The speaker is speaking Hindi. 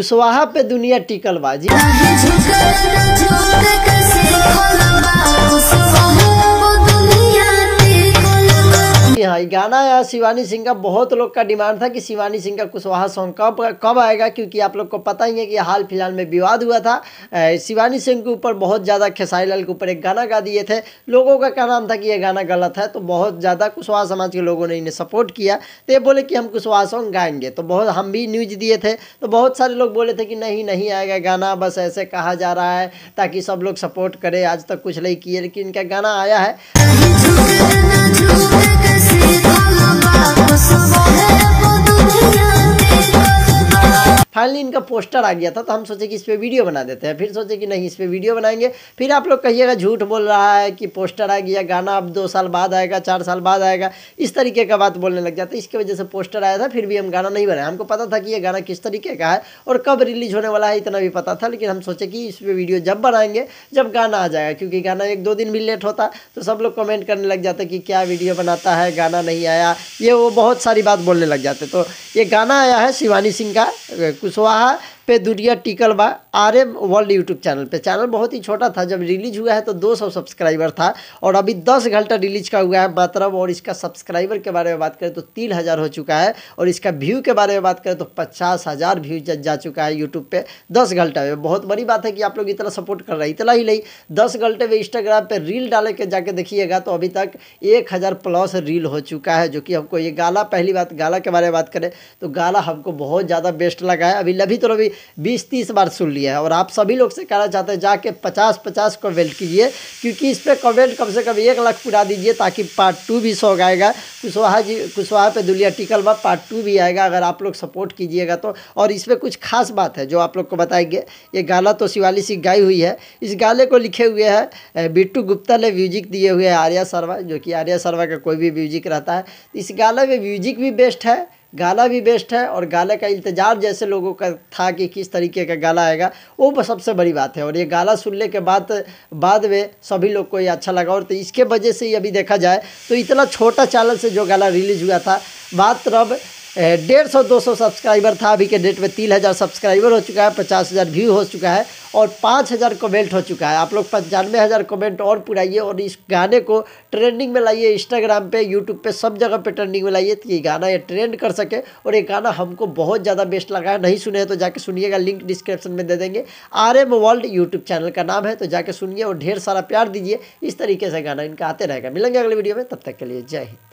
कुशवाहा पे दुनिया टिकल बाजी। हाँ, ये गाना या शिवानी सिंह का बहुत लोग का डिमांड था कि शिवानी सिंह का कुशवाहा सॉन्ग कब आएगा, क्योंकि आप लोग को पता ही है कि हाल फिलहाल में विवाद हुआ था। शिवानी सिंह के ऊपर बहुत ज़्यादा खेसारी लाल के ऊपर एक गाना गा दिए थे। लोगों का क्या नाम था कि ये गाना गलत है, तो बहुत ज़्यादा कुशवाहा समाज के लोगों ने इन्हें सपोर्ट किया। तो ये बोले कि हम कुशवाहा सॉन्ग गाएंगे, तो बहुत हम भी न्यूज़ दिए थे, तो बहुत सारे लोग बोले थे कि नहीं आएगा गाना, बस ऐसे कहा जा रहा है ताकि सब लोग सपोर्ट करें। आज तक कुछ नहीं किए, लेकिन इनका गाना आया है। फाइनली इनका पोस्टर आ गया था, तो हम सोचे कि इस पे वीडियो बना देते हैं। फिर सोचे कि नहीं, इस पे वीडियो बनाएंगे। फिर आप लोग कहिएगा झूठ बोल रहा है कि पोस्टर आ गया, गाना अब 2 साल बाद आएगा, 4 साल बाद आएगा, इस तरीके का बात बोलने लग जाता है। इसकी वजह से पोस्टर आया था, फिर भी हम गाना नहीं बनाए। हमको पता था कि ये गाना किस तरीके का है और कब रिलीज होने वाला है, इतना भी पता था। लेकिन हम सोचे कि इस पर वीडियो जब बनाएंगे जब गाना आ जाएगा, क्योंकि गाना 1-2 दिन भी लेट होता तो सब लोग कमेंट करने लग जाते कि क्या वीडियो बनाता है, गाना नहीं आया, ये वो बहुत सारी बात बोलने लग जाते। तो ये गाना आया है शिवानी सिंह का, कुशवाहा पे दुनिया टिकल बा, RM वर्ल्ड यूट्यूब चैनल पे। चैनल बहुत ही छोटा था, जब रिलीज हुआ है तो 200 सब्सक्राइबर था, और अभी 10 घंटा रिलीज का हुआ है मतलब। और इसका सब्सक्राइबर के बारे में बात करें तो 3000 हो चुका है, और इसका व्यू के बारे में बात करें तो 50,000 व्यू जा चुका है यूट्यूब पे 10 घंटा में। बहुत बड़ी बात है कि आप लोग इतना सपोर्ट कर रहे हैं। इतना ही नहीं, 10 घंटे में इंस्टाग्राम पे रील डाले के जाके देखिएगा तो अभी तक 1000 प्लस रील हो चुका है, जो कि हमको ये गाला, पहली बात गाला के बारे में बात करें तो गाला हमको बहुत ज़्यादा बेस्ट लगा है। अभी तो 20-30 बार सुन लिया है, और आप सभी लोग से कहना चाहते हैं जाके 50 कमेंट कीजिए, क्योंकि इस पर कमेंट कम से कम 1 लाख पूरा दीजिए, ताकि पार्ट 2 भी सॉन्ग आएगा। कुशवाहा पे दुनिया टिकल बा पार्ट 2 भी आएगा, अगर आप लोग सपोर्ट कीजिएगा तो। और इसमें कुछ खास बात है जो आप लोग को बताएंगे। ये गाना तो शिवानी सिंह गाई हुई है, इस गाने को लिखे हुए हैं बिट्टू गुप्ता ने, म्यूजिक दिए हुए हैं आर्या शर्मा, जो कि आर्या शर्मा का कोई भी म्यूजिक रहता है। इस गाने में म्यूजिक भी बेस्ट है, गाना भी बेस्ट है, और गाने का इंतजार जैसे लोगों का था कि किस तरीके का गाना आएगा, वो सबसे बड़ी बात है। और ये गाना सुनने के बाद में सभी लोग को ये अच्छा लगा। और तो इसके वजह से ही अभी देखा जाए तो इतना छोटा चैनल से जो गाना रिलीज हुआ था, मात्र अब 150-200 सब्सक्राइबर था, अभी के डेट में 3000 सब्सक्राइबर हो चुका है, 50,000 व्यू हो चुका है, और 5000 कमेंट हो चुका है। आप लोग 95,000 कमेंट और पुराइए, और इस गाने को ट्रेंडिंग में लाइए, इंस्टाग्राम पे, यूट्यूब पे, सब जगह पे ट्रेंडिंग में लाइए, तो ये गाना ये ट्रेंड कर सके। और ये गाना हमको बहुत ज़्यादा बेस्ट लगा है। नहीं सुने तो जाके सुनिएगा, लिंक डिस्क्रिप्शन में दे देंगे। RM वर्ल्ड यूट्यूब चैनल का नाम है, तो जाके सुनिए और ढेर सारा प्यार दीजिए। इस तरीके से गाना इनका आते रहेगा। मिलेंगे अगले वीडियो में, तब तक के लिए जय हिंद।